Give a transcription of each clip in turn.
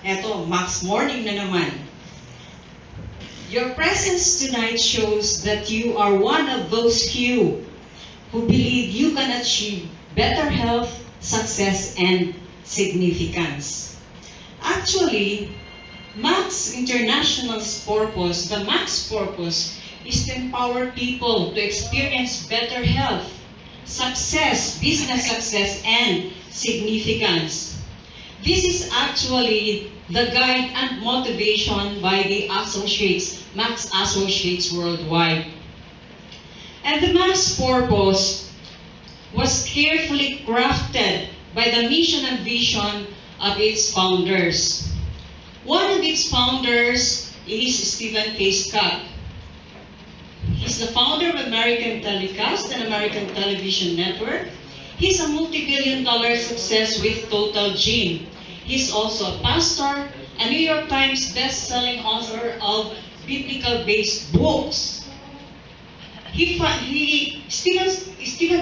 Eto, Max Morning na naman. Your presence tonight shows that you are one of those few who believe you can achieve better health, success, and significance. Actually, Max International's purpose, the Max purpose, is to empower people to experience better health, success, business success, and significance. This is actually the guide and motivation by the associates, Max Associates Worldwide. And the Max purpose was carefully crafted by the mission and vision of its founders. One of its founders is Stephen K. Scott. He's the founder of American Telecast and American Television Network. He's a multi-billion-dollar success with Total Gym. He's also a pastor, a New York Times best-selling author of biblical-based books. Stephen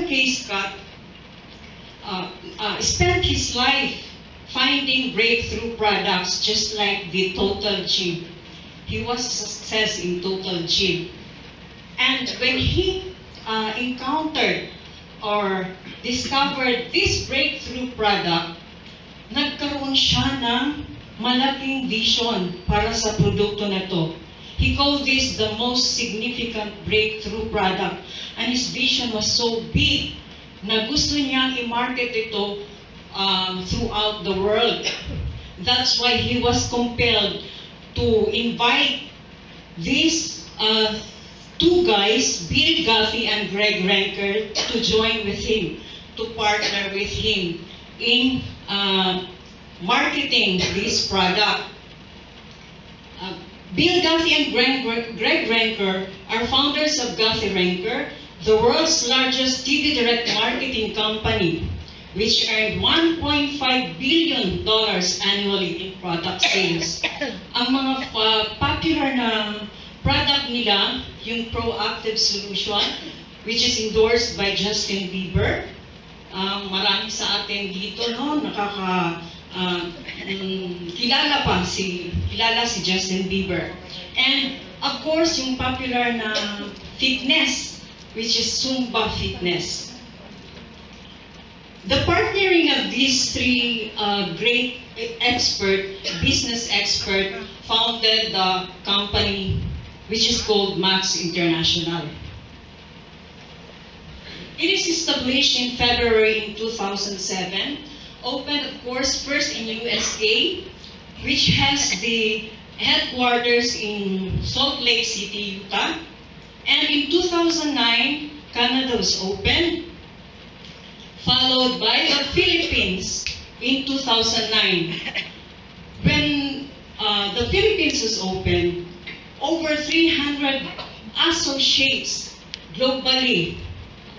K. Scott spent his life finding breakthrough products just like the Total Gym. He was a success in Total Gym. And when he encountered or discovered this breakthrough product, nagkaroon siya ng malaking vision para sa produkto na to. He called this the most significant breakthrough product. And his vision was so big na gusto niyang i-market ito throughout the world. That's why he was compelled to invite these two guys, Bill Gaffey and Greg Renker, to join with him, to partner with him in marketing this product. Bill Gaffey and Greg Renker are founders of Gaffey Renker, the world's largest TV direct marketing company, which earned $1.5 billion annually in product sales. Ang mga popular na product nila, yung Proactive Solution, which is endorsed by Justin Bieber. Marami sa atin dito, no, kilala si Justin Bieber. And of course, yung popular na fitness, which is Zumba Fitness. The partnering of these three great business expert, founded the company which is called Max International. It is established in February in 2007, opened of course first in USA, which has the headquarters in Salt Lake City, Utah. And in 2009, Canada was opened, followed by the Philippines in 2009. When the Philippines was opened, over 300 associates globally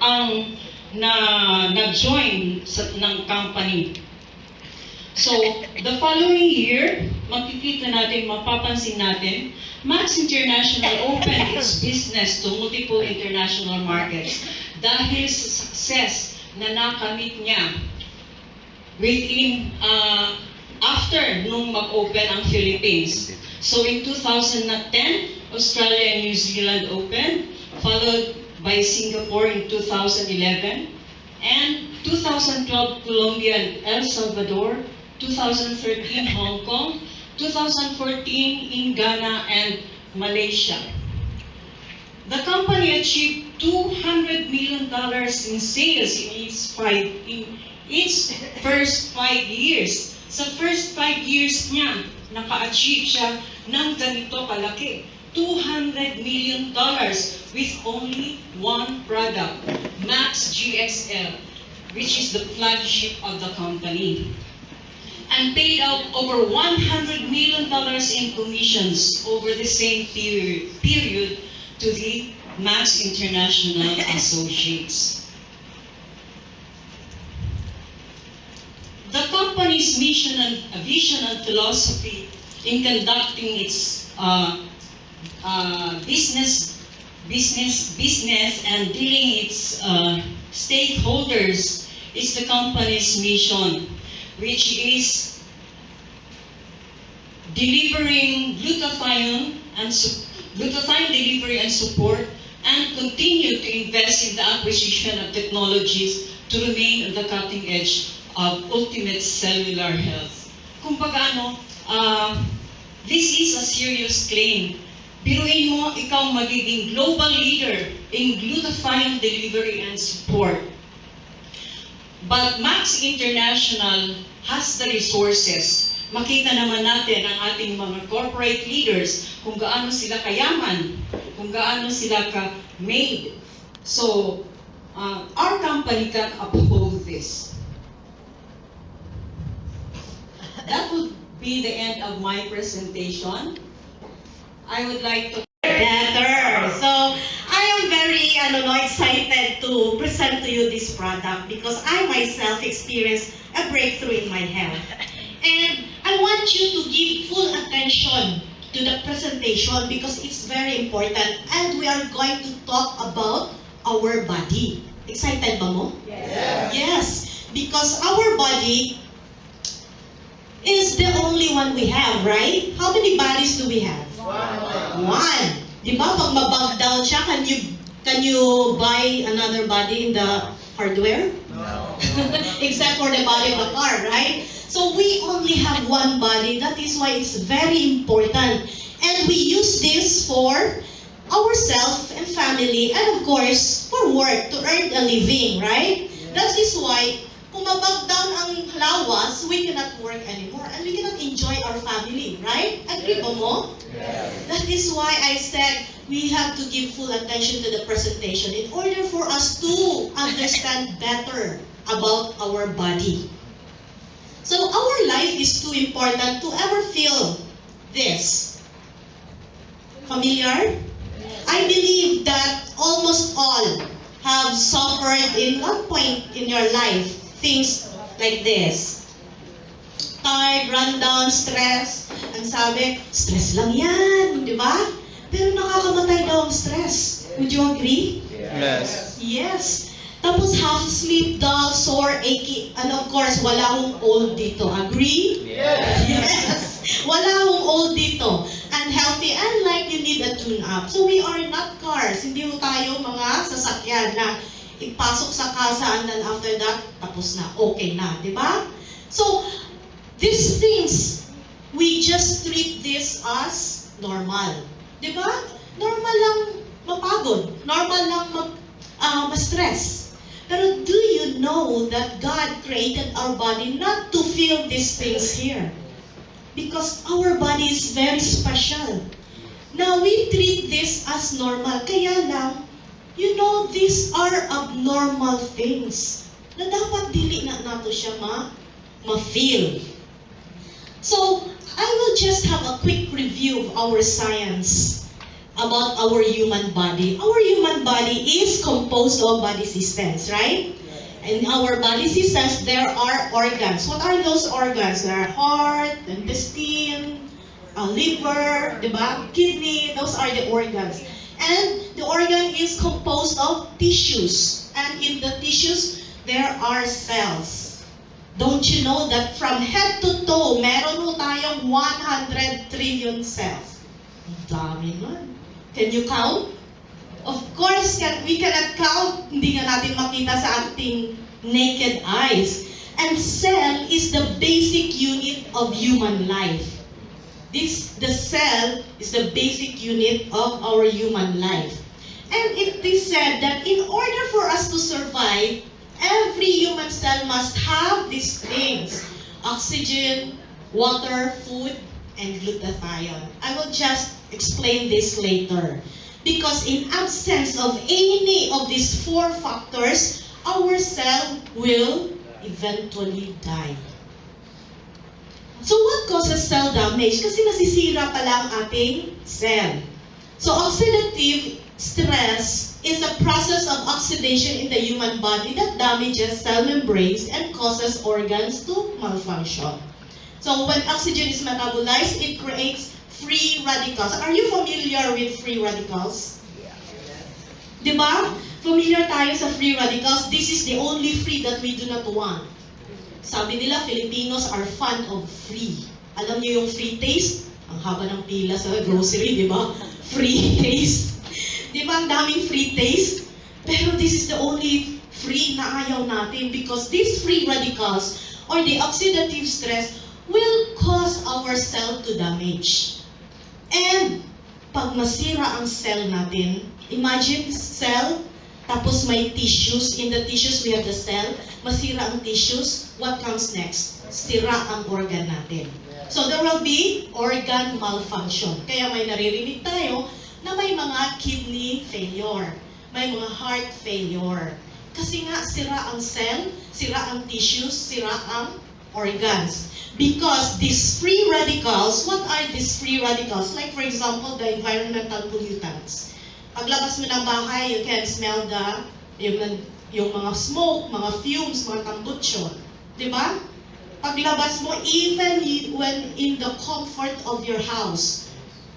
ang nag-join ng company. So, the following year, makikita natin, mapapansin natin, Max International opened its business to multiple international markets dahil sa success na nakamit niya after nung mag-open ang Philippines. So in 2010, Australia and New Zealand opened, followed by Singapore in 2011, and 2012 Colombia and El Salvador, 2013 Hong Kong, 2014 in Ghana and Malaysia. The company achieved $200 million in sales in its first 5 years. Sa first 5 years niya, naka-achieve siya ng ganito kalaki. $200 million with only one product, Max GXL, which is the flagship of the company. And paid out over $100 million in commissions over the same period to the Max International Associates. The company's mission and vision and philosophy in conducting its business and dealing its stakeholders is the company's mission, which is delivering glutathione delivery and support, and continue to invest in the acquisition of technologies to remain on the cutting edge of ultimate cellular health. Kumbaga this is a serious claim. Biruin mo, ikaw magiging global leader in glutathione delivery and support. But Max International has the resources. Makita naman natin ang ating mga corporate leaders kung gaano sila kayaman, kung gaano sila ka-made. So, our company can uphold this. That would be the end of my presentation. I would like to better. So, I am very excited to present to you this product because I myself experienced a breakthrough in my health. And I want you to give full attention to the presentation because it's very important and we are going to talk about our body. Excited ba mo? Yes. Yes, because our body is the only one we have, right? How many bodies do we have? One. Di ba? Pag mabag down siya, can you buy another body in the hardware? No. Except for the body of the car, right? So we only have one body. That is why it's very important. And we use this for ourselves and family, and of course, for work, to earn a living, right? That is why, kung mabag down ang lawas, we cannot work anymore, and we cannot enjoy our family, right? Agree ba mo? Yes. That is why I said we have to give full attention to the presentation in order for us to understand better about our body. So our life is too important to ever feel this. Familiar? I believe that almost all have suffered in one point in your life things like this. Tired, rundown, stress. Ang sabi, stress lang yan, di ba? Pero nakakamatay daw ang stress. Would you agree? Yes. Yes. Tapos half sleep, dull, sore, achy, and of course, wala akong old dito. Agree? Yes. Yes. Wala akong old dito. Unhealthy and like you need a tune-up. So we are not cars. Hindi mo tayo mga sasakyan na ipasok sa kasa and then after that, tapos na, okay na, di ba? So, these things, we just treat this as normal. Di ba? Normal lang mapagod. Normal lang ma-stress. Pero do you know that God created our body not to feel these things here? Because our body is very special. Now, we treat this as normal. Kaya lang, you know, these are abnormal things na dapat dili na nato siya ma-feel. So, I will just have a quick review of our science about our human body. Our human body is composed of body systems, right? In our body systems, there are organs. What are those organs? There are heart, intestine, liver, diba? Kidney, those are the organs. And the organ is composed of tissues. And in the tissues, there are cells. Don't you know that from head to toe, meron mo tayong 100 trillion cells? Ang dami nun. Can you count? Of course, we cannot count. Hindi nga natin makita sa ating naked eyes. And cell is the basic unit of human life. The cell is the basic unit of our human life. And it is said that in order for us to survive, every human cell must have these things: oxygen, water, food, and glutathione. I will just explain this later. Because in absence of any of these four factors, our cell will eventually die. So what causes cell damage? Kasi nasisira pala ang ating cell. So oxidative stress is a process of oxidation in the human body that damages cell membranes and causes organs to malfunction. So when oxygen is metabolized, it creates free radicals. Are you familiar with free radicals? Diba? Familiar tayo sa free radicals. This is the only free that we do not want. Sabi nila, Filipinos are fond of free. Alam niyo yung free taste? Ang haba ng pila sa grocery, di ba? Free taste. Di ba ang daming free taste? Pero this is the only free na ayaw natin because these free radicals or the oxidative stress will cause our cell to damage. And pag masira ang cell natin, imagine cell, tapos may tissues. In the tissues, we have the cell. Masira ang tissues. What comes next? Sira ang organ natin. So there will be organ malfunction. Kaya may naririnig tayo na may mga kidney failure. May mga heart failure. Kasi nga, sira ang cell, sira ang tissues, sira ang organs. Because these free radicals, what are these free radicals? Like for example, the environmental pollutants. Paglabas mo ng bahay, you can smell yung mga smoke, mga fumes, mga tambutsyon. Diba? Paglabas mo, even when in the comfort of your house,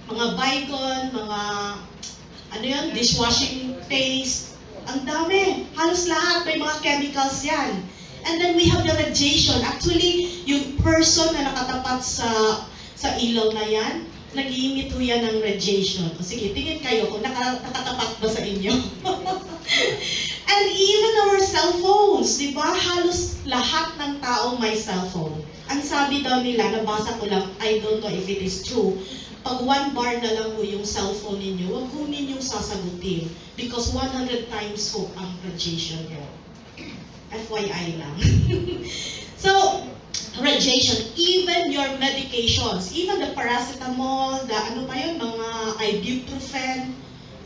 mga Baygon, mga dishwashing paste, ang dami. Halos lahat, may mga chemicals yan. And then we have the radiation. Actually, yung person na nakatapat sa ilaw na yan, nag-iimit ho yan ng radiation. O sige, tingin kayo kung nakatapat ba sa inyo. And even our cell phones, di ba? Halos lahat ng tao may cellphone. Ang sabi daw nila, nabasa ko lang, I don't know if it is true, pag 1 bar na lang ho yung cellphone ninyo, huwag ho ninyong sasagutin. Because 100 times ho ang radiation nyo. FYI lang. So, radiation, even your medications, even the paracetamol, the mga ibuprofen,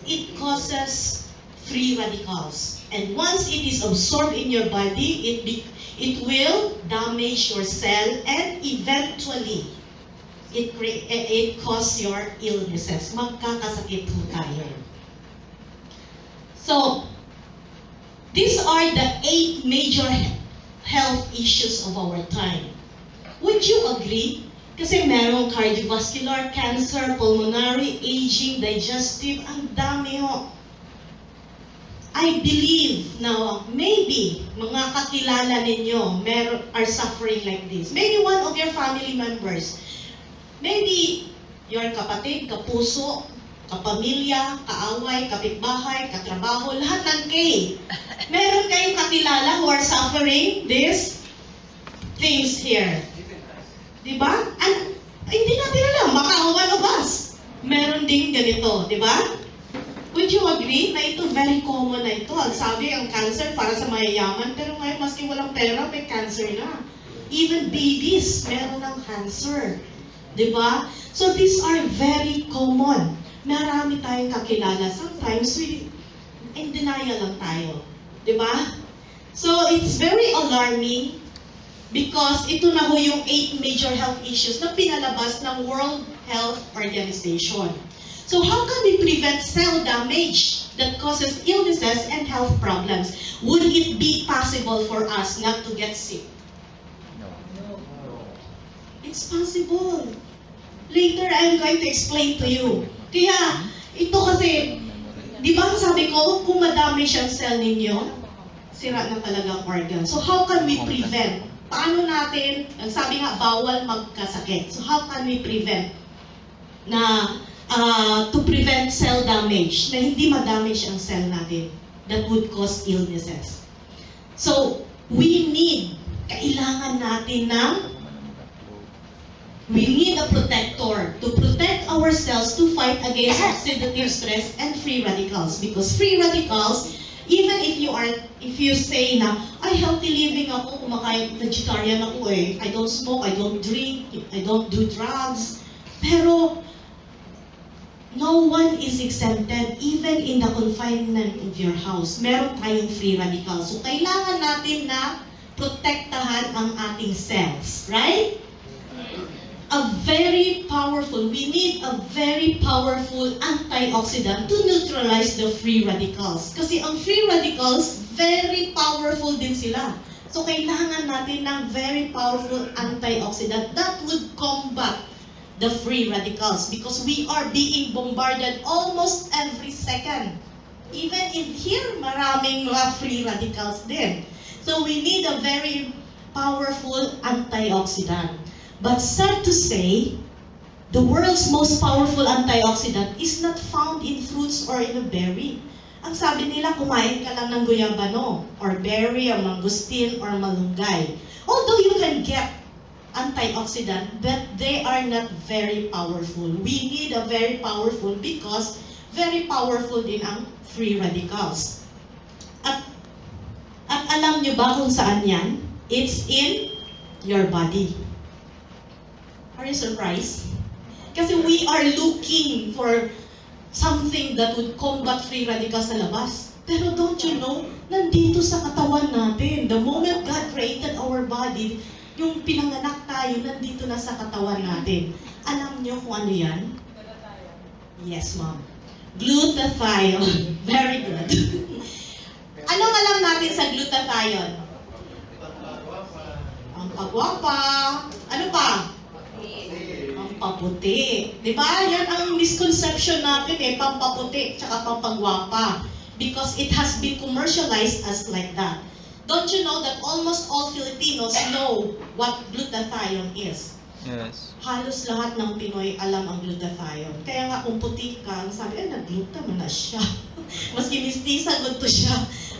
it causes free radicals. And once it is absorbed in your body, it will damage your cell and eventually it cause your illnesses. Magkakasakit po tayo. So, these are the 8 major health issues of our time. Would you agree? Kasi merong cardiovascular, cancer, pulmonary, aging, digestive, ang dami ho. I believe now, maybe mga kakilala ninyo are suffering like this. Maybe one of your family members. Maybe your kapatid, kapuso, kapamilya, kaaway, kapitbahay, katrabaho, lahat ng K. Meron kayong kakilala who are suffering these things here. Diba? Hindi natin alam, baka one of us. Meron ding ganito, diba? Would you agree na ito very common na ito? Ang sabi, ang cancer para sa mayayaman, pero ngayon maski walang pera, may cancer na. Even babies, meron ng cancer. Diba? So these are very common. Marami tayong kakilala. Sometimes in denial lang tayo. Diba? So it's very alarming because ito na ho yung 8 major health issues na pinalabas ng World Health Organization. So how can we prevent cell damage that causes illnesses and health problems? Would it be possible for us not to get sick? No. It's possible. Later, I'm going to explain to you. Kaya, ito kasi, di ba sabi ko, kung madami siyang cell ninyo, sira na talaga ang organ. So how can we prevent? Paano natin, ang sabi nga, bawal magkasakit. So how can we prevent to prevent cell damage, na hindi ma-damage ang cell natin that would cause illnesses? So, kailangan natin we need a protector to protect our cells to fight against oxidative stress and free radicals. Because free radicals, even if you say na, ay, healthy living ako, kumakain, vegetarian ako I don't smoke, I don't drink, I don't do drugs. Pero, no one is exempted, even in the confinement of your house. Meron tayong free radicals. So, kailangan natin na protektahan ang ating cells. Right? We need a very powerful antioxidant to neutralize the free radicals. Kasi ang free radicals, very powerful din sila. So, kailangan natin ng very powerful antioxidant that would combat the free radicals because we are being bombarded almost every second. Even in here, maraming free radicals din. So we need a very powerful antioxidant. But sad to say, the world's most powerful antioxidant is not found in fruits or in a berry. Ang sabi nila, kumain ka lang ng guyabano, or berry, or mangustin, or malunggay. Although you can get antioxidant, but they are not very powerful. We need a very powerful because very powerful din ang free radicals. At alam nyo ba kung saan yan? It's in your body. Are you surprised? Kasi we are looking for something that would combat free radicals sa labas. Pero don't you know, nandito sa katawan natin. The moment God created our body, yung pinanganak tayo, nandito na sa katawan natin. Alam nyo kung ano yan? Yes, ma'am. Glutathione. Very good. Anong alam natin sa glutathione? Ang pagwapa. Ano pa? Ang paputi. Diba? Yan ang misconception natin pampaputi tsaka pampagwapa. Because it has been commercialized as like that. Don't you know that almost all Filipinos know what glutathione is? Yes. Halos lahat ng Pinoy alam ang glutathione. Kaya nga kung puti ka, sabi, ay nagluta man na siya. Maski mistisa, gusto siya.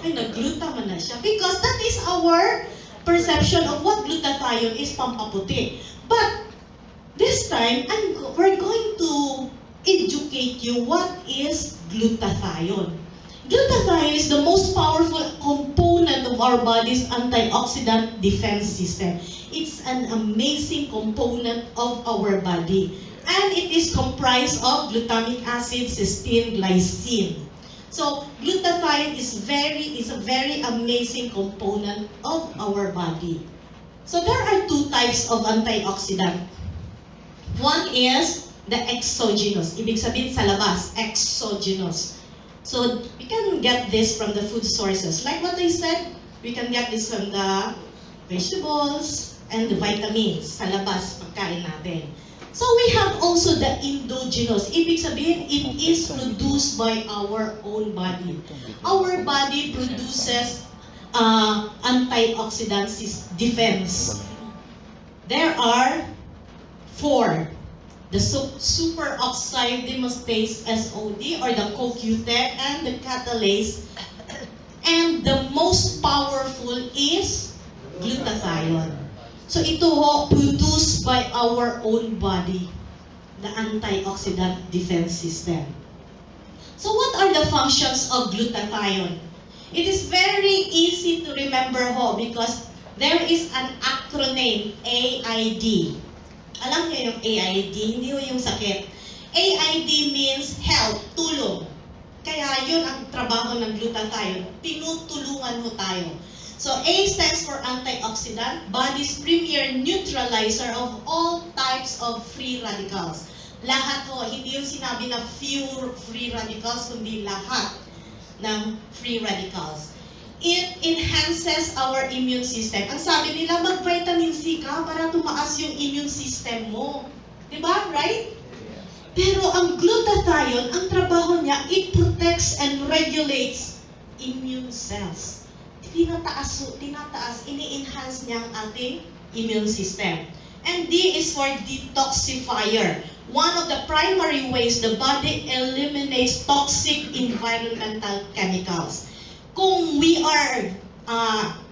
Ay nagluta man na siya. Because that is our perception of what glutathione is, pampaputi. But this time, we're going to educate you what is glutathione. Glutathione is the most powerful component of our body's antioxidant defense system. It's an amazing component of our body. And it is comprised of glutamic acid, cysteine, glycine. So, glutathione is a very amazing component of our body. So, there are two types of antioxidant. One is the exogenous. Ibig sabihin sa labas, exogenous. So, we can get this from the food sources. Like what I said, we can get this from the vegetables and the vitamins sa labas, pagkain natin. So, we have also the endogenous. Ibig sabihin, it is produced by our own body. Our body produces antioxidant defense. There are 4. The superoxide demostase SOD, or the CoQ10, and the catalase. And the most powerful is glutathione. So ito produced by our own body, the antioxidant defense system. So what are the functions of glutathione? It is very easy to remember because there is an acronym, AID. Alam niyo yung AID, hindi yung sakit. AID means help, tulong. Kaya yun ang trabaho ng glutathione. Tinutulungan mo tayo. So A stands for antioxidant, body's premier neutralizer of all types of free radicals. Lahat ho, hindi yung sinabi na few free radicals, kundi lahat ng free radicals. It enhances our immune system. Ang sabi nila, mag-vitamin C ka para tumaas yung immune system mo. Diba? Right? Pero ang glutathione, ang trabaho niya, it protects and regulates immune cells. Tinataas, ini-enhance niya ang ating immune system. And D is for detoxifier. One of the primary ways the body eliminates toxic environmental chemicals. Kung we are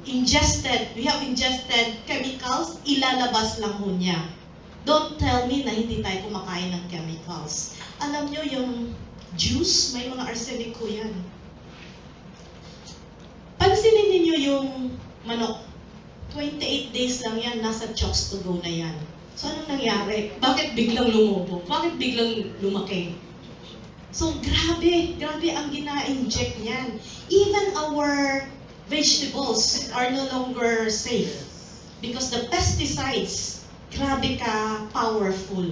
we have ingested chemicals, ilalabas lang ho niya. Don't tell me na hindi tayo kumakain ng chemicals. Alam nyo, yung juice, may mga arsenic ko yan. Pansinin ninyo yung manok. 28 days lang yan, nasa chokes to go na yan. So, anong nangyari? Bakit biglang lumubog? Bakit biglang lumaki? So, grabe ang gina-inject niyan. Even our vegetables are no longer safe because the pesticides, grabe ka powerful.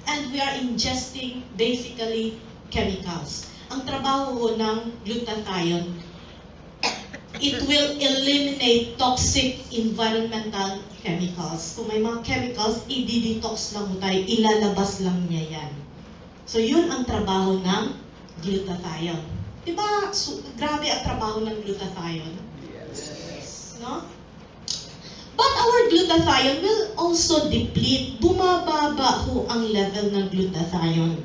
And we are ingesting basically chemicals. Ang trabaho ng glutathione, it will eliminate toxic environmental chemicals. Kung may mga chemicals, i-detox lang mo tayo, ilalabas lang niya yan. So, yun ang trabaho ng glutathione. Diba, grabe ang trabaho ng glutathione? Yes. No? But our glutathione will also deplete. Bumababa ho ang level ng glutathione.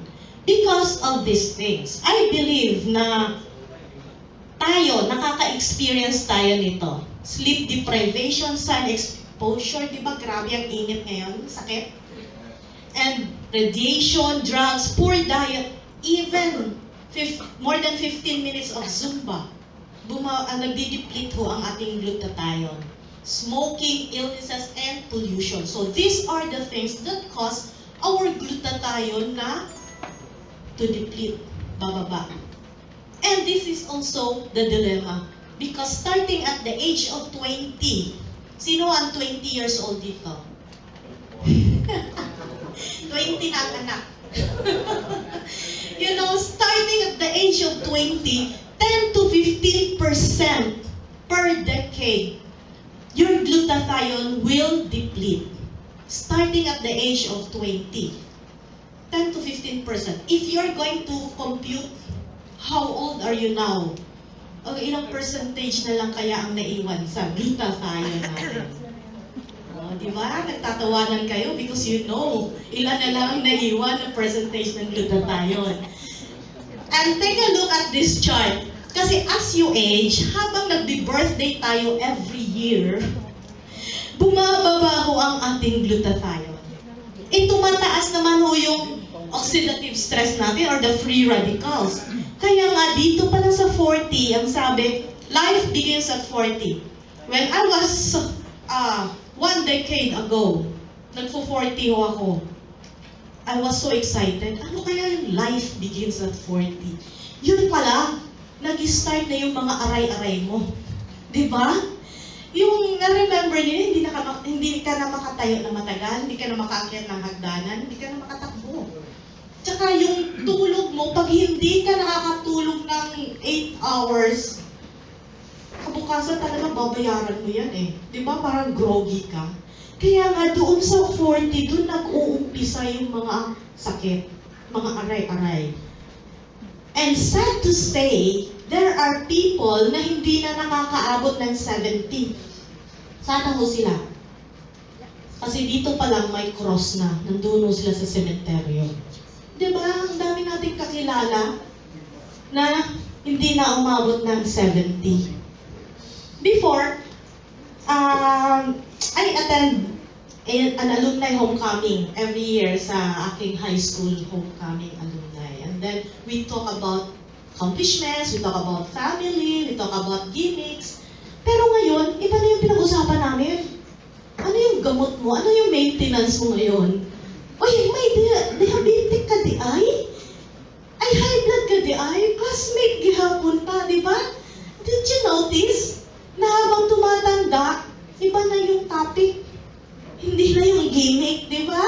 Because of these things. I believe na tayo, nakaka-experience tayo nito. Sleep deprivation, sun exposure, di ba grabe ang init ngayon, sakit? And radiation, drugs, poor diet, even more than 15 minutes of Zumba, nagdi-deplete ho ang ating glutathione. Smoking, illnesses, and pollution. So these are the things that cause our glutathione na to deplete, bababa. And this is also the dilemma. Because starting at the age of 20, sino ang 20 years old dito? 20 na ang anak. You know, starting at the age of 20, 10 to 15% per decade, your glutathione will deplete. Starting at the age of 20. 10 to 15%. If you're going to compute, how old are you now? O ilang percentage na lang kaya ang naiwan sa glutathione natin? Di ba? Nagtatawanan kayo because you know ilan na lang ang naiwan na percentage ng glutathione. And take a look at this chart. Kasi as you age, habang nagbi-birthday tayo every year, bumababa ho ang ating glutathione. Tumataas naman ho yung oxidative stress natin or the free radicals. Kaya nga dito pa lang sa 40, ang sabi, life begins at 40. When I was 1 decade ago, nagpo-40 ho ako. I was so excited. Ano kaya yung life begins at 40? Yun pala, nag-start na yung mga aray-aray mo. Diba? Yung na-remember niyo, hindi ka na makatayo na matagal, hindi ka na makaakyat ng hagdanan, hindi ka na makatakbo. Tsaka yung tulog mo, pag hindi ka nakakatulog ng 8 hours, kabukasan talaga babayaran mo yan eh. Di ba? Parang groggy ka. Kaya nga doon sa 40, doon nag-uumpisa yung mga sakit, mga aray-aray. And sad to say, there are people na hindi na nakakaabot ng 70. Sana ho sila. Kasi dito pa lang may cross na. Nandun ho sila sa sementeryo. Diba? Ang dami nating kakilala na hindi na umabot ng 70. Before, I attend an alumni homecoming every year sa aking high school homecoming alumni. And then we talk about accomplishments, we talk about family, we talk about gimmicks. Pero ngayon, iba na yung pinag-usapan namin. Ano yung gamot mo? Ano yung maintenance mo ngayon? Oy, may diabetic ka di ay? Ay, high blood ka di ay? Classmate gihapon pa, di ba? Did you notice na habang tumatanda, iba na yung topic? Hindi na yung gimmick, di ba?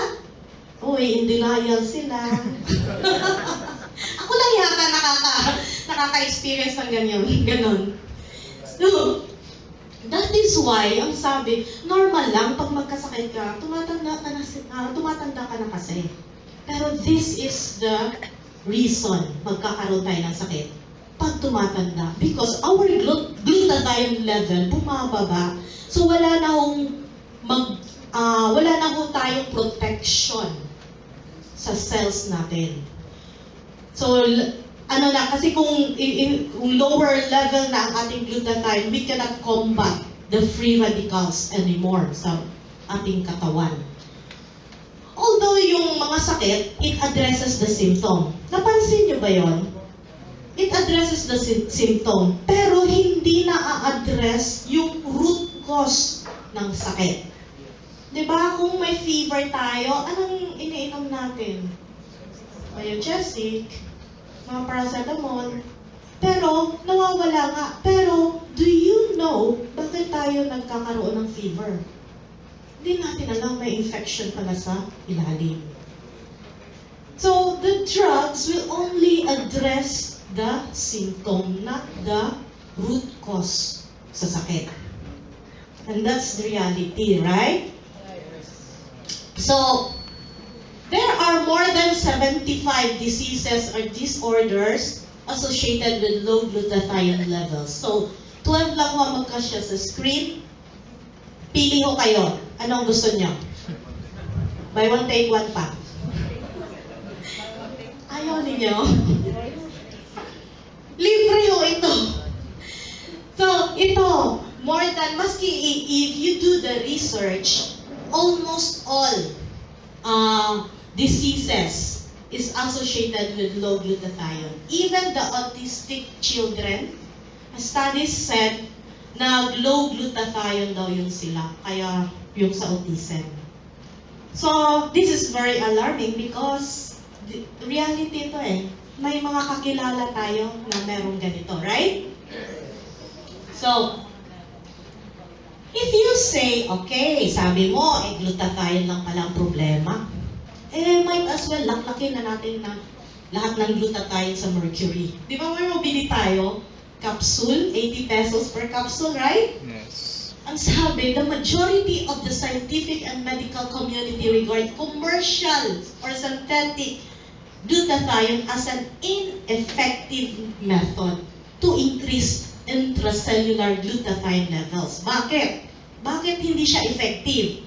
Uy, in denial sila. Ako lang yata nakaka-experience ng ganon. So, that is why, ang sabi, normal lang pag magkasakit ka, tumatanda ka na kasi. Pero this is the reason magkakaroon tayo ng sakit pag tumatanda. Because our glutathione level bumababa. So wala na hong tayong protection sa cells natin. So, kasi kung lower level na ang ating glutathione, we cannot combat the free radicals anymore sa ating katawan. Although yung mga sakit, it addresses the symptom. Napansin niyo ba yon? It addresses the symptom, pero hindi na-address yung root cause ng sakit. Diba? Kung may fever tayo, anong iniinom natin? Biogesic, mga paracetamol. Pero, nawawala nga. Pero, do you know bakit tayo nagkakaroon ng fever? Hindi natin alam may infection pala sa ilalim. So, the drugs will only address the symptom, not the root cause sa sakit. And that's the reality, right? So, there are more than 75 diseases or disorders associated with low glutathione levels. So, 12 lang ho magkasya sa screen. Pili ho kayo. Anong gusto niyo? Buy one, take one pa. Ayaw ninyo? Libre ho ito. So, ito, more than, maski if you do the research, almost all diseases is associated with low glutathione. Even the autistic children, studies said na low glutathione daw yun sila, kaya yung sa autism. So, this is very alarming because reality ito eh. May mga kakilala tayo na merong ganito, right? So, if you say, okay, sabi mo, glutathione lang pala ang problema, might as well laklakin na natin na lahat ng glutathione sa mercury. Di ba may mabili tayo? Capsule, 80 pesos per capsule, right? Yes. Ang sabi, the majority of the scientific and medical community regard commercial or synthetic glutathione as an ineffective method to increase intracellular glutathione levels. Bakit? Bakit hindi siya effective?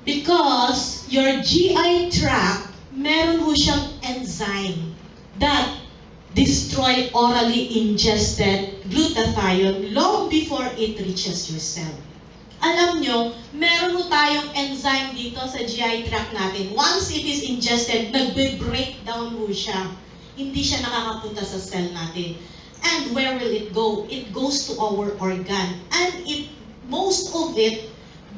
Because your GI tract, meron ho siyang enzyme that destroy orally ingested glutathione long before it reaches your cell. Alam nyo, meron ho tayong enzyme dito sa GI tract natin. Once it is ingested, nagbe-break down ho siya. Hindi siya nakakapunta sa cell natin. And where will it go? It goes to our organ. And most of it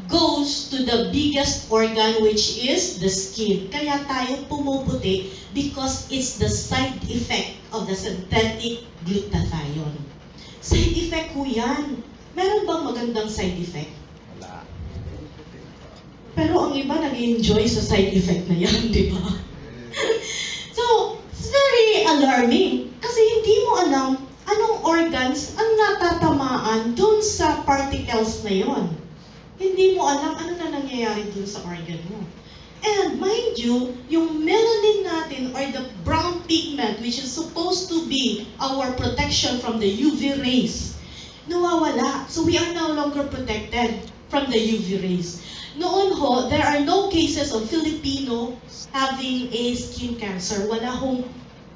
goes to the biggest organ, which is the skin. Kaya tayo pumuputi because it's the side effect of the synthetic glutathione. Side effect ho yan. Meron bang magandang side effect? Wala. Pero ang iba nag-enjoy sa side effect na yan, di ba? So, it's very alarming. Kasi hindi mo alam anong organs ang natatamaan dun sa particles na yon. Hindi mo alam ano na nangyayari dun sa organ mo. And mind you, yung melanin natin or the brown pigment which is supposed to be our protection from the UV rays, nawawala. So we are no longer protected from the UV rays. Noon ho, there are no cases of Filipino having a skin cancer. Wala hong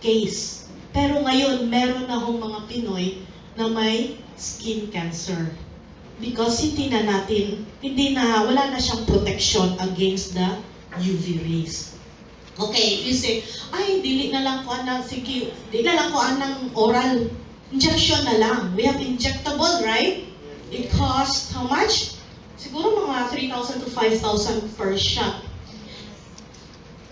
case. Pero ngayon, meron na hong mga Pinoy na may skin cancer. Because wala na siyang protection against the UV rays. Okay, you say, ay, dili na lang ko ng oral. Injection na lang. We have injectable, right? It costs how much? Siguro mga 3,000 to 5,000 per shot.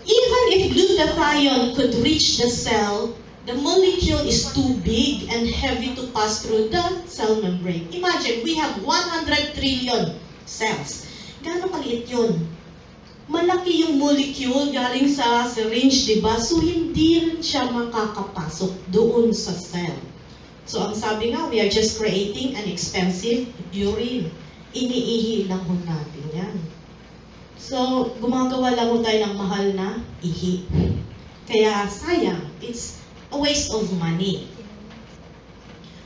Even if glutathione could reach the cell, the molecule is too big and heavy to pass through the cell membrane. Imagine, we have 100 trillion cells. Gaano kaliit yun? Malaki yung molecule galing sa syringe, di ba? So, hindi rin siya makakapasok doon sa cell. So, ang sabi nga, we are just creating an expensive urine. Iniihi lang ho natin yan. So, gumagawa lang ho tayo ng mahal na ihi. Kaya, sayang. It's a waste of money.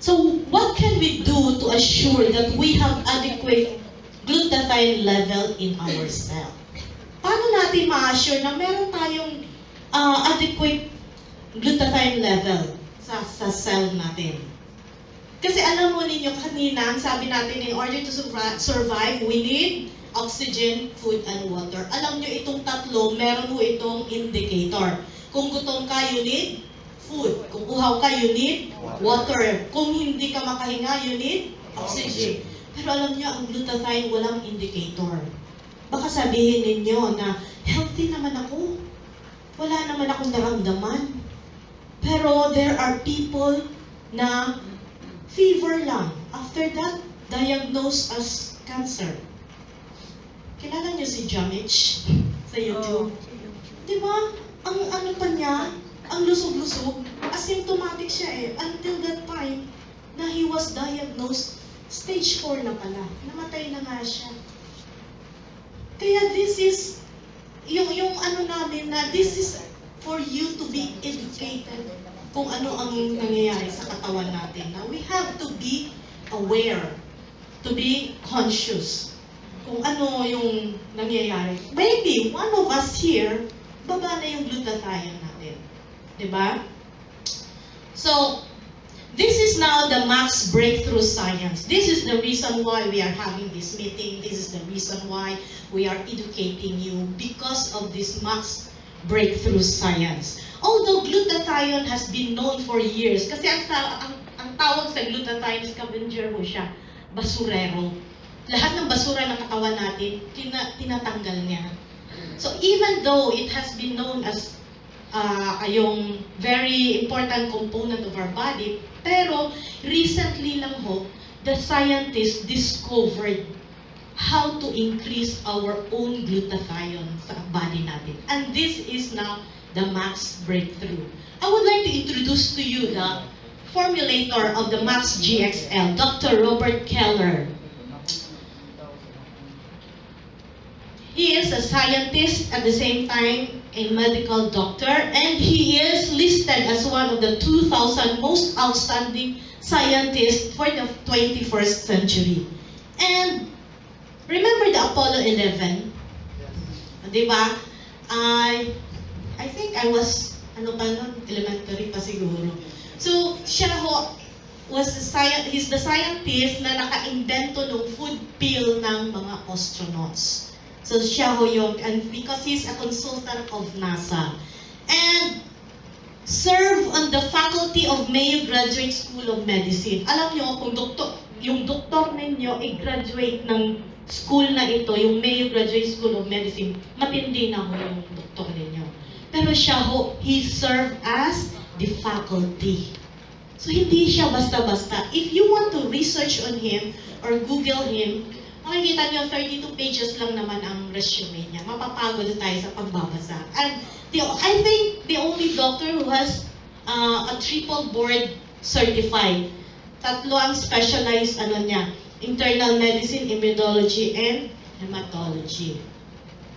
So, what can we do to assure that we have adequate glutathione level in our cell? Paano natin ma-assure na meron tayong adequate glutathione level sa cell natin? Kasi alam mo ninyo kanina, ang sabi natin, in order to survive, we need oxygen, food, and water. Alam nyo itong tatlo, meron ho itong indicator. Kung gutom ka, you need food. Kung uhaw ka, you need water. Kung hindi ka makahinga, you need oxygen. Pero alam nyo, ang glutathione walang indicator. Baka sabihin ninyo na, healthy naman ako. Wala naman akong naramdaman. Pero there are people na fever lang. After that, diagnosed as cancer. Kilala niyo si Jamich sa YouTube? Di ba? Ang ano pa niya, ang lusog-lusog, asymptomatic siya eh. Until that time na he was diagnosed, stage 4 na pala. Namatay na nga siya. Kaya this is, yung ano namin na this is for you to be educated kung ano ang nangyayari sa katawan natin. Now, we have to be aware to be conscious kung ano yung nangyayari. Maybe one of us here, baba na yung glutathione natin. Diba? So, this is now the Max Breakthrough Science. This is the reason why we are having this meeting. This is the reason why we are educating you because of this Max Breakthrough Science. Although glutathione has been known for years, kasi ang tawag sa glutathione scavenger ho siya, basurero. Lahat ng basura ng katawan natin, tinatanggal niya. So even though it has been known as yung very important component of our body, pero recently lang ho, the scientists discovered how to increase our own glutathione sa body natin. And this is now the Max Breakthrough. I would like to introduce to you the formulator of the Max GXL, Dr. Robert Keller. He is a scientist at the same time a medical doctor, and he is listed as one of the 2,000 most outstanding scientists for the 21st century. And remember the Apollo 11? Di ba? I think I was, elementary pa siguro. So, siya ho, he's the scientist na naka-invento ng food pill ng mga astronauts. So siya ho yung, and because he's a consultant of NASA. And serve on the faculty of Mayo Graduate School of Medicine. Alam nyo, kung yung doktor ninyo i-graduate ng school na ito, yung Mayo Graduate School of Medicine, matindi na ho yung doktor ninyo. Pero siya ho, he served as the faculty. So hindi siya basta-basta. If you want to research on him or Google him, makikita niyo 32 pages lang naman ang resume niya. Mapapagod tayo sa pagbabasa. And I think the only doctor who has a triple board certified. Tatlo ang specialized niya, internal medicine, immunology, and hematology.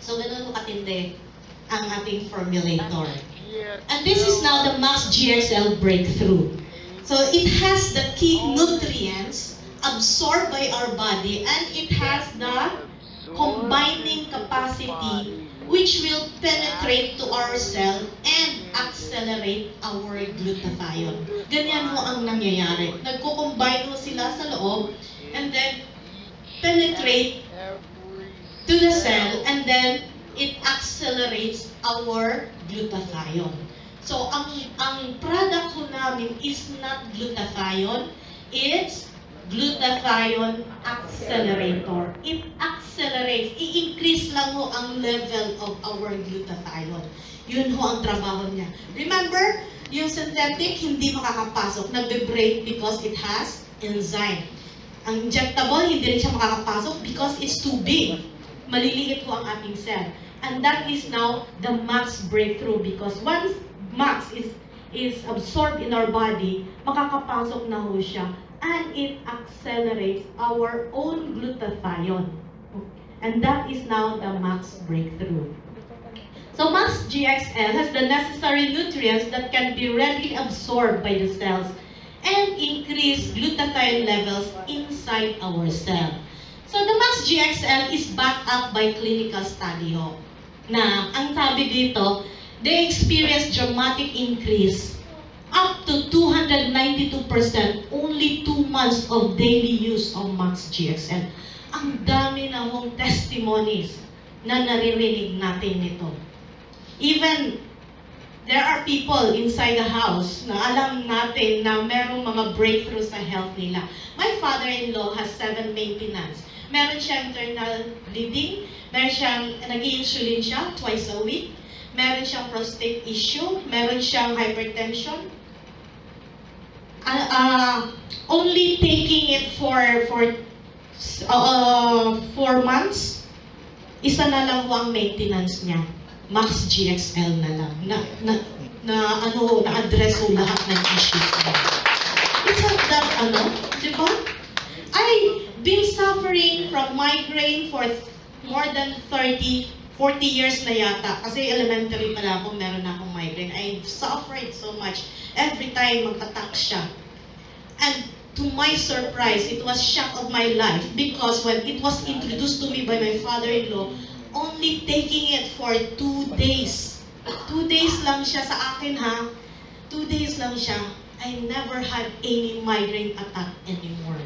So ganun mo katindi ang ating formulator. And this is now the Max GXL Breakthrough. So it has the key nutrients absorbed by our body, and it has the combining capacity which will penetrate to our cell and accelerate our glutathione. Ganyan ho ang nangyayari. Nagko-combine ho sila sa loob and then penetrate to the cell, and then it accelerates our glutathione. So ang product ho namin is not glutathione, it's glutathione accelerator. It accelerates, i-increase lang ho ang level of our glutathione. Yun ho ang trabaho niya. Remember, yung synthetic hindi makakapasok, nagbe-break because it has enzyme. Ang injectable, hindi rin siya makakapasok because it's too big. Maliliit ho ang ating cell. And that is now the Max Breakthrough, because once Max is absorbed in our body, makakapasok na ho siya. And it accelerates our own glutathione. And that is now the Max Breakthrough. So Max GXL has the necessary nutrients that can be readily absorbed by the cells and increase glutathione levels inside our cell. So the Max GXL is backed up by clinical study ho. Na ang sabi dito, they experience dramatic increase up to 292% only 2 months of daily use of Max GXL. Ang dami na hong testimonies na naririnig natin nito. Even there are people inside the house na alam natin na merong mga breakthroughs sa health nila. My father-in-law has 7 maintenance. Meron siyang internal bleeding, meron siyang nag-i-insulin siya twice a week, meron siyang prostate issue, meron siyang hypertension. Only taking it for 4 months, isa na lang ang maintenance niya. Max GXL na lang. Na-address ho lahat ng issues niya. It's not that, di ba? I've been suffering from migraine for more than 40 years na yata. Kasi elementary pala ako, meron na akong migraine. I suffered so much. Every time magtatak siya. And to my surprise, it was shock of my life because when it was introduced to me by my father-in-law, only taking it for 2 days. 2 days lang siya sa akin ha. 2 days lang siya. I never had any migraine attack anymore.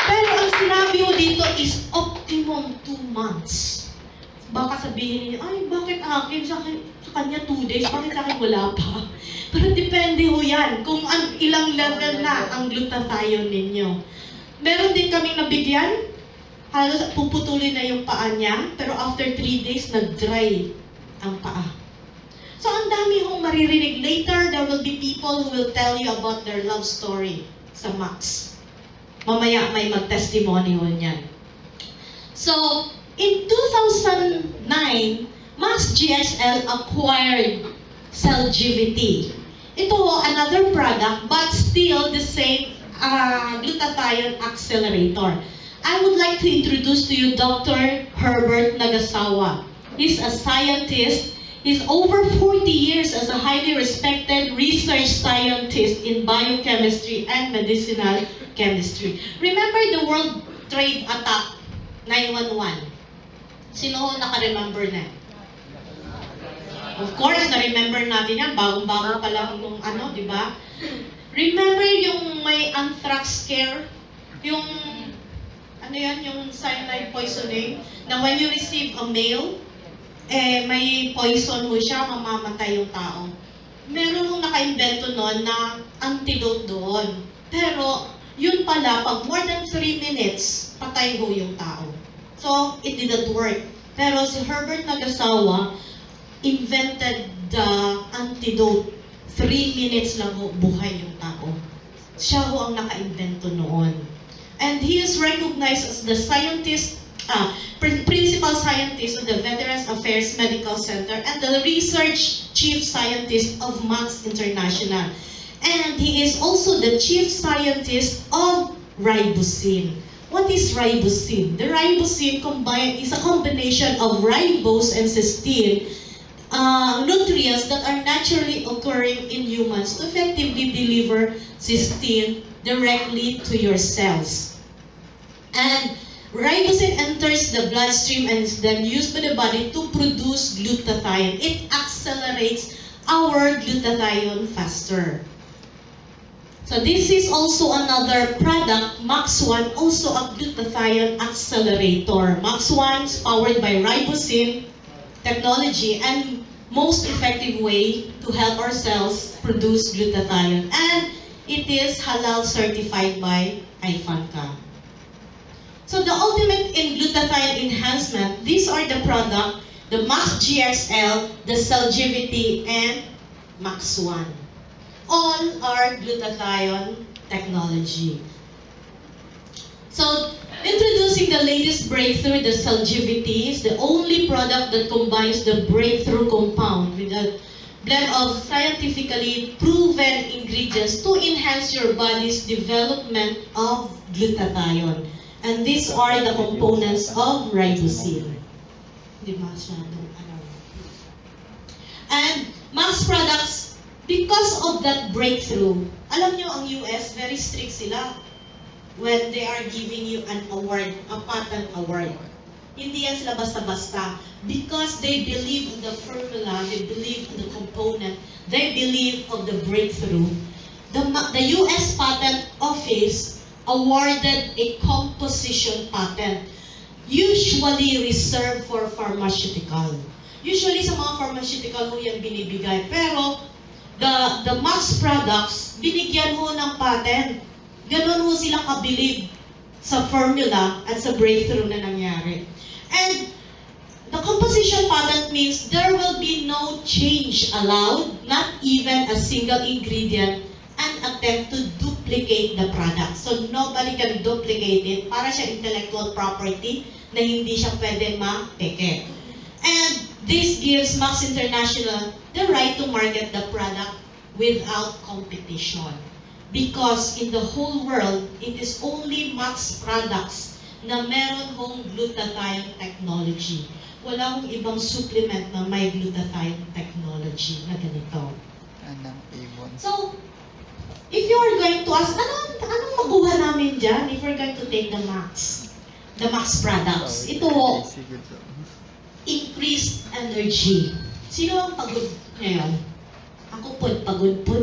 Pero ang sinabi mo dito is optimum 2 months. Baka sabihin niyo, ay bakit akin sa kanya 2 days, bakit sa akin wala pa? Pero depende ho yan kung ilang level na ang glutathione ninyo. Meron din kaming nabigyan, halos puputulin na yung paa niya, pero after 3 days, nag-dry ang paa. So ang dami hong maririnig. Later, there will be people who will tell you about their love story sa Max. Mamaya may mag-testimony ho niyan. So, in 2009, Max GXL acquired Celgivity. Ito another product but still the same glutathione accelerator. I would like to introduce to you Dr. Herbert Nagasawa. He's a scientist. He's over 40 years as a highly respected research scientist in biochemistry and medicinal chemistry. Remember the World Trade Attack 9/11? Sino ho naka-remember na? Of course, na-remember natin yan. Bagong-bago pa lang nung di ba? Remember yung may anthrax scare? Yung, yung cyanide poisoning? Na when you receive a mail, may poison mo siya, mamamatay yung tao. Meron nung naka-invento noon na antidote doon. Pero, yun pala, pag more than 3 minutes, patay ho yung tao. So, it didn't work. Pero si Herbert Nagasawa invented the antidote. 3 minutes lang ho, buhay yung tao. Siya ho ang naka-invento noon. And he is recognized as the principal scientist of the Veterans Affairs Medical Center and the research chief scientist of Max International. And he is also the chief scientist of ribosine. What is ribosine? The ribosine is a combination of ribose and cysteine, nutrients that are naturally occurring in humans to effectively deliver cysteine directly to your cells. And ribosine enters the bloodstream and is then used by the body to produce glutathione. It accelerates our glutathione faster. So this is also another product, Max1, also a glutathione accelerator. Max1 is powered by ribosine technology and most effective way to help our cells produce glutathione. And it is halal certified by IFANCA. So the ultimate in glutathione enhancement, these are the product, the Max GXL, the Celgivity, and Max1. All are glutathione technology. So, introducing the latest breakthrough, the Celgivity, is the only product that combines the breakthrough compound with a blend of scientifically proven ingredients to enhance your body's development of glutathione. And these are the components of ribosine. And Max products, because of that breakthrough, alam nyo, ang US, very strict sila when they are giving you an award, a patent award. Hindi yan sila basta-basta. Because they believe in the formula, they believe in the component, they believe of the breakthrough. The US Patent Office awarded a composition patent, usually reserved for pharmaceutical. Usually sa mga pharmaceutical ho yan binibigay. Pero the Max products, binigyan ho ng patent. Ganon ho silang kabilib sa formula at sa breakthrough na nangyari. And the composition patent means there will be no change allowed, not even a single ingredient, and attempt to duplicate the product. So nobody can duplicate it. Para siya intellectual property na hindi siya pwede ma-peke. And this gives Max International the right to market the product without competition. Because in the whole world, it is only Max products na meron hong glutathione technology. Wala hong ibang supplement na may glutathione technology na ganito. Anong ibon? So, If you are going to ask, anong makuha namin dyan if we're going to take the Max? The Max products. Ito, increased energy. Sino ang pagod ngayon? Ako po, pagod po.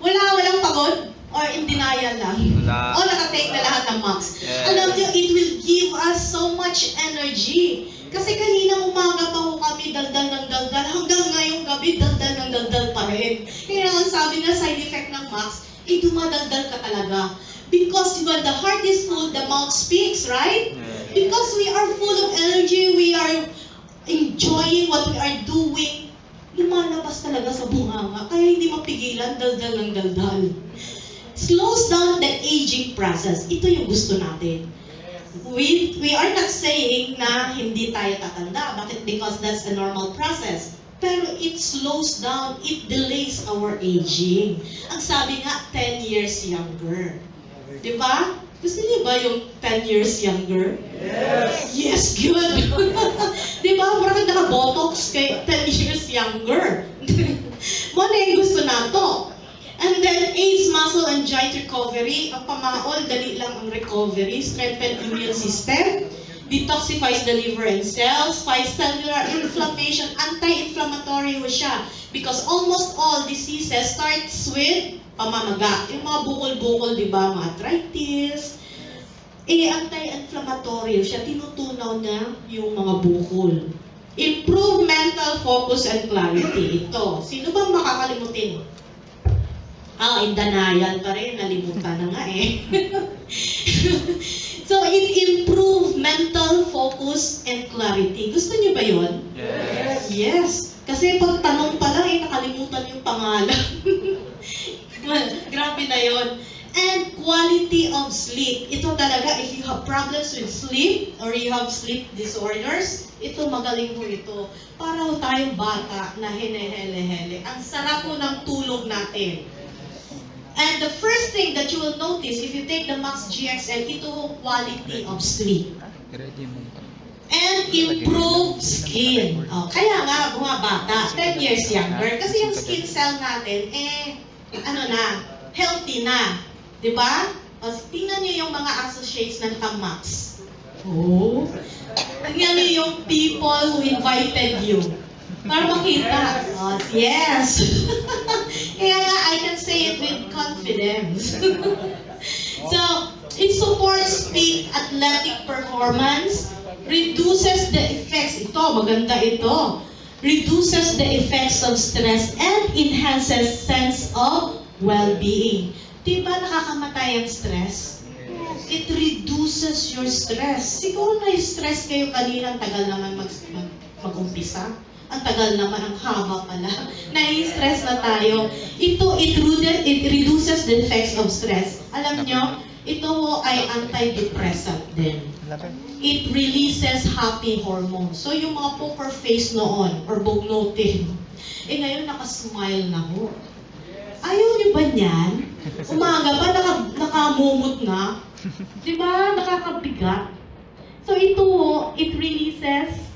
Walang pagod? Or in denial lang? Wala. O nakatake na lahat ng Max. Yes. Alam niyo, it will give us so much energy. Kasi kanina umaga pa ho kami daldal ng daldal. Hanggang ngayong gabi, daldal ng daldal pa rin. Kaya ang sabi na side effect ng Max, dumadaldal ka talaga. Because when the heart is full, the mouth speaks, right? Because we are full of energy, we are enjoying what we are doing, lumalabas talaga sa bunganga. Kaya hindi mapigilan, daldal ng daldal. Slows down the aging process. Ito yung gusto natin. We are not saying na hindi tayo tatanda. Bakit? Because that's the normal process. Pero it slows down, it delays our aging. Ang sabi nga, 10 years younger. Di ba? Gusto niyo ba yung 10 years younger? Yes! Yes, good! Di ba? Parang naka-botox kay 10 years younger. Muna yung gusto nato. And then, AIDS, muscle, and joint recovery. Ang pamaol, dali lang ang recovery. Strengthen immune system. Detoxifies the liver and cells. Fights cellular inflammation. Anti-inflammatory ho siya. Because almost all diseases starts with pamamaga. Yung mga bukol-bukol, di ba? Mga arthritis. Anti-inflammatory siya. Tinutunaw niya yung mga bukol. Improve mental focus and clarity. Ito. Sino bang makakalimutin? In denial pa rin. Nalimutan na nga eh. So, it improve mental focus and clarity. Gusto niyo ba yun? Yes! Yes. Kasi pag tanong pa lang, nakalimutan yung pangalan. Grabe na yon. And quality of sleep. Ito talaga, if you have problems with sleep or you have sleep disorders, ito magaling mo ito. Para ho tayong bata na hinehele-hele. Ang sarap po ng tulog natin. And the first thing that you will notice if you take the Max GXL, ito ho quality of sleep. And improve skin. Kaya nga, mga bata, 10 years younger. Kasi yung skin cell natin, healthy na. Diba? Tingnan niyo yung mga associates ng Max. Oh. Tingnan niyo yung people who invited you. Para makita. Yes. Kaya nga, I can say it with confidence. So, it supports peak athletic performance, reduces the effects, maganda ito, reduces the effects of stress and enhances sense of well-being. Diba nakakamatay ang stress? It reduces your stress. Siguro na-stress kayo kanina, ang tagal naman mag-umpisa. Ang tagal naman, ang haba pala. Na-stress na tayo. It reduces the effects of stress. Alam nyo, ito ay antidepressant din. It releases happy hormones. So yung mga poker face noon, or bugnotin, ngayon nakasmile na ho. Ayaw niyo ba niyan? Umaga pa, nakamumot na. Diba? Nakakabigat. So ito, it releases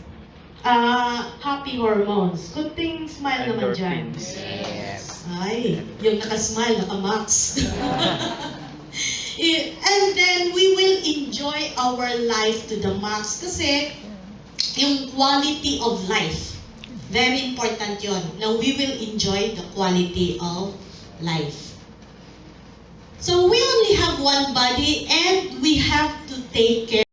happy hormones. Kunting smile naman dyan. Yes! Ay, yung nakasmile, naka-max. And then, we will enjoy our life to the max. Kasi, yung quality of life, very important yon. Now, we will enjoy the quality of life. So, we only have one body and we have to take care